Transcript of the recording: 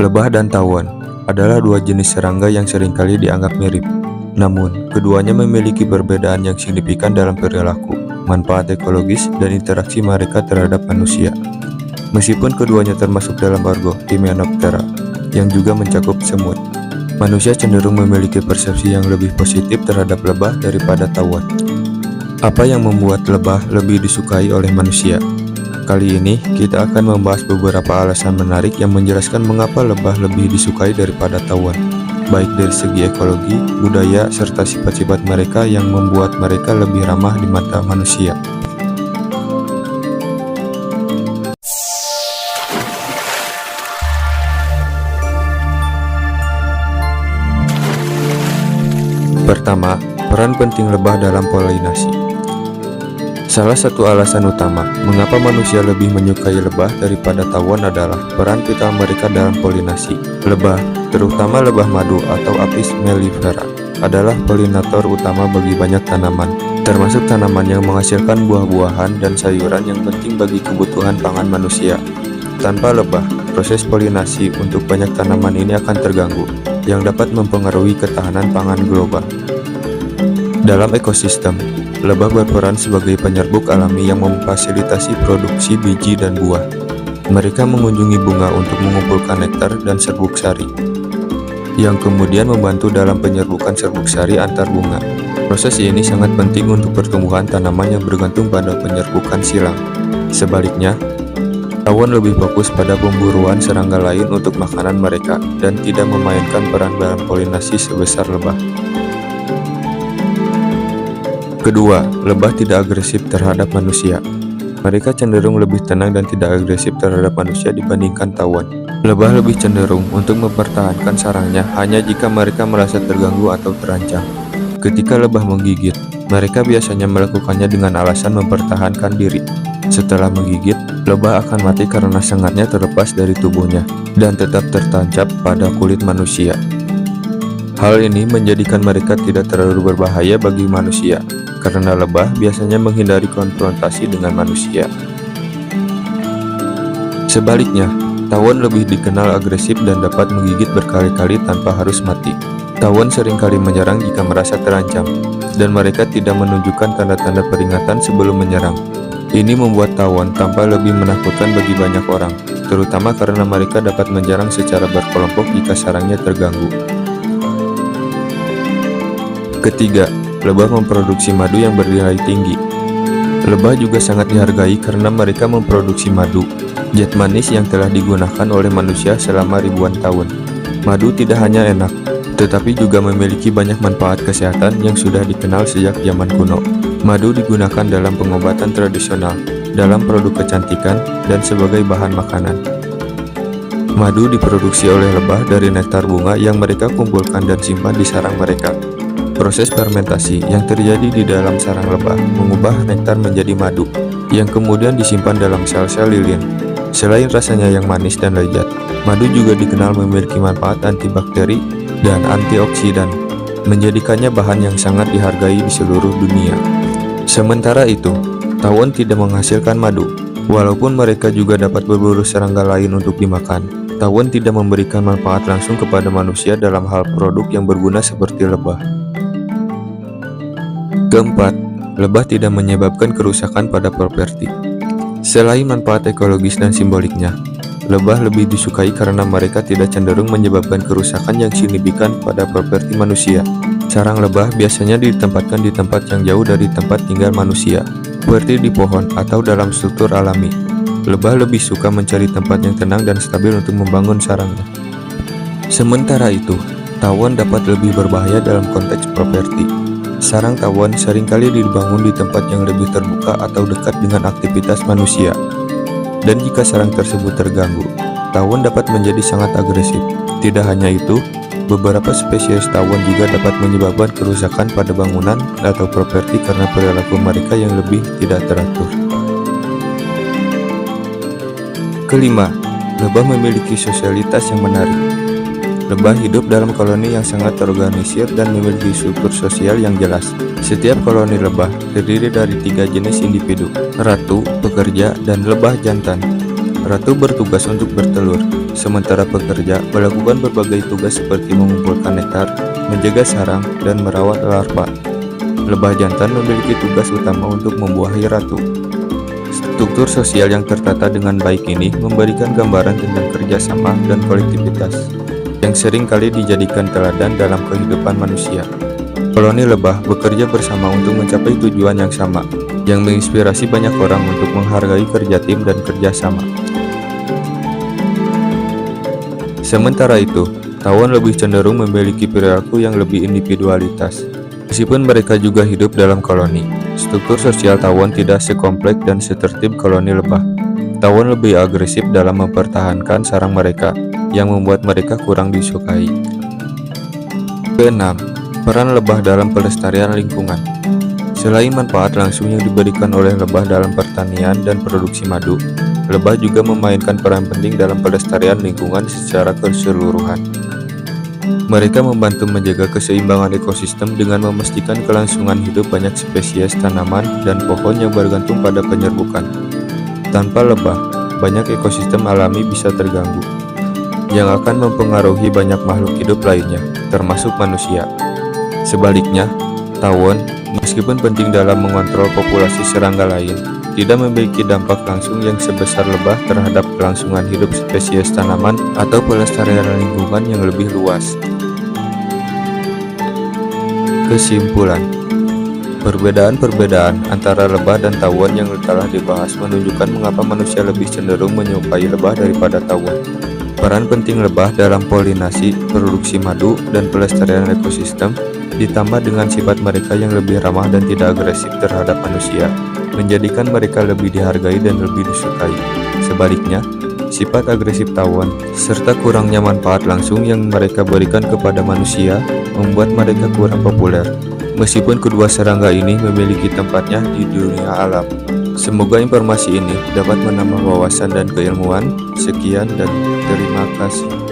Lebah dan tawon adalah dua jenis serangga yang seringkali dianggap mirip. Namun, keduanya memiliki perbedaan yang signifikan dalam perilaku, manfaat ekologis, dan interaksi mereka terhadap manusia. Meskipun keduanya termasuk dalam ordo Hymenoptera, yang juga mencakup semut, manusia cenderung memiliki persepsi yang lebih positif terhadap lebah daripada tawon. Apa yang membuat lebah lebih disukai oleh manusia? Kali ini, kita akan membahas beberapa alasan menarik yang menjelaskan mengapa lebah lebih disukai daripada tawon, baik dari segi ekologi, budaya, serta sifat-sifat mereka yang membuat mereka lebih ramah di mata manusia. Pertama, peran penting lebah dalam polinasi. Salah satu alasan utama mengapa manusia lebih menyukai lebah daripada tawon adalah peran vital mereka dalam polinasi. Lebah, terutama lebah madu atau Apis mellifera, adalah polinator utama bagi banyak tanaman, termasuk tanaman yang menghasilkan buah-buahan dan sayuran yang penting bagi kebutuhan pangan manusia. Tanpa lebah, proses polinasi untuk banyak tanaman ini akan terganggu, yang dapat mempengaruhi ketahanan pangan global. Dalam ekosistem, lebah berperan sebagai penyerbuk alami yang memfasilitasi produksi biji dan buah. Mereka mengunjungi bunga untuk mengumpulkan nektar dan serbuk sari, yang kemudian membantu dalam penyerbukan serbuk sari antar bunga. Proses ini sangat penting untuk pertumbuhan tanaman yang bergantung pada penyerbukan silang. Sebaliknya, tawon lebih fokus pada pemburuan serangga lain untuk makanan mereka dan tidak memainkan peran dalam polinasi sebesar lebah. Kedua, lebah tidak agresif terhadap manusia. Mereka cenderung lebih tenang dan tidak agresif terhadap manusia dibandingkan tawon. Lebah lebih cenderung untuk mempertahankan sarangnya hanya jika mereka merasa terganggu atau terancam. Ketika lebah menggigit, mereka biasanya melakukannya dengan alasan mempertahankan diri. Setelah menggigit, lebah akan mati karena sengatnya terlepas dari tubuhnya dan tetap tertancap pada kulit manusia. Hal ini menjadikan mereka tidak terlalu berbahaya bagi manusia, karena lebah biasanya menghindari konfrontasi dengan manusia. Sebaliknya, tawon lebih dikenal agresif dan dapat menggigit berkali-kali tanpa harus mati. Tawon seringkali menyerang jika merasa terancam, dan mereka tidak menunjukkan tanda-tanda peringatan sebelum menyerang. Ini membuat tawon tampak lebih menakutkan bagi banyak orang, terutama karena mereka dapat menyerang secara berkelompok jika sarangnya terganggu. Ketiga, lebah memproduksi madu yang bernilai tinggi. Lebah juga sangat dihargai karena mereka memproduksi madu, zat manis yang telah digunakan oleh manusia selama ribuan tahun. Madu tidak hanya enak, tetapi juga memiliki banyak manfaat kesehatan yang sudah dikenal sejak zaman kuno. Madu digunakan dalam pengobatan tradisional, dalam produk kecantikan, dan sebagai bahan makanan. Madu diproduksi oleh lebah dari nektar bunga yang mereka kumpulkan dan simpan di sarang mereka. Proses fermentasi yang terjadi di dalam sarang lebah mengubah nektar menjadi madu, yang kemudian disimpan dalam sel-sel lilin. Selain rasanya yang manis dan lezat, madu juga dikenal memiliki manfaat antibakteri dan antioksidan, menjadikannya bahan yang sangat dihargai di seluruh dunia. Sementara itu, tawon tidak menghasilkan madu. Walaupun mereka juga dapat berburu serangga lain untuk dimakan, tawon tidak memberikan manfaat langsung kepada manusia dalam hal produk yang berguna seperti lebah. Keempat, lebah tidak menyebabkan kerusakan pada properti. Selain manfaat ekologis dan simboliknya, lebah lebih disukai karena mereka tidak cenderung menyebabkan kerusakan yang signifikan pada properti manusia. Sarang lebah biasanya ditempatkan di tempat yang jauh dari tempat tinggal manusia, seperti di pohon atau dalam struktur alami. Lebah lebih suka mencari tempat yang tenang dan stabil untuk membangun sarangnya. Sementara itu, tawon dapat lebih berbahaya dalam konteks properti. Sarang tawon seringkali dibangun di tempat yang lebih terbuka atau dekat dengan aktivitas manusia. Dan jika sarang tersebut terganggu, tawon dapat menjadi sangat agresif. Tidak hanya itu, beberapa spesies tawon juga dapat menyebabkan kerusakan pada bangunan atau properti karena perilaku mereka yang lebih tidak teratur. Kelima, lebah memiliki sosialitas yang menarik. Lebah hidup dalam koloni yang sangat terorganisir dan memiliki struktur sosial yang jelas. Setiap koloni lebah terdiri dari 3 jenis individu, ratu, pekerja, dan lebah jantan. Ratu bertugas untuk bertelur, sementara pekerja melakukan berbagai tugas seperti mengumpulkan nektar, menjaga sarang, dan merawat larva. Lebah jantan memiliki tugas utama untuk membuahi ratu. Struktur sosial yang tertata dengan baik ini memberikan gambaran tentang kerjasama dan kolektivitas yang sering kali dijadikan teladan dalam kehidupan manusia. Koloni lebah bekerja bersama untuk mencapai tujuan yang sama, yang menginspirasi banyak orang untuk menghargai kerja tim dan kerjasama. Sementara itu, tawon lebih cenderung memiliki perilaku yang lebih individualitas. Meskipun mereka juga hidup dalam koloni, struktur sosial tawon tidak sekompleks dan setertib koloni lebah. Tawon lebih agresif dalam mempertahankan sarang mereka, yang membuat mereka kurang disukai. Keenam, peran lebah dalam pelestarian lingkungan. Selain manfaat langsung yang diberikan oleh lebah dalam pertanian dan produksi madu, lebah juga memainkan peran penting dalam pelestarian lingkungan secara keseluruhan. Mereka membantu menjaga keseimbangan ekosistem dengan memastikan kelangsungan hidup banyak spesies tanaman dan pohon yang bergantung pada penyerbukan. Tanpa lebah, banyak ekosistem alami bisa terganggu, yang akan mempengaruhi banyak makhluk hidup lainnya, termasuk manusia. Sebaliknya, tawon, meskipun penting dalam mengontrol populasi serangga lain, tidak memiliki dampak langsung yang sebesar lebah terhadap kelangsungan hidup spesies tanaman atau pelestarian lingkungan yang lebih luas. Kesimpulan, perbedaan-perbedaan antara lebah dan tawon yang telah dibahas menunjukkan mengapa manusia lebih cenderung menyukai lebah daripada tawon. Peran penting lebah dalam polinasi, produksi madu, dan pelestarian ekosistem, ditambah dengan sifat mereka yang lebih ramah dan tidak agresif terhadap manusia, menjadikan mereka lebih dihargai dan lebih disukai. Sebaliknya, sifat agresif tawon, serta kurangnya manfaat langsung yang mereka berikan kepada manusia, membuat mereka kurang populer. Meskipun kedua serangga ini memiliki tempatnya di dunia alam. Semoga informasi ini dapat menambah wawasan dan keilmuan. Sekian dan terima kasih.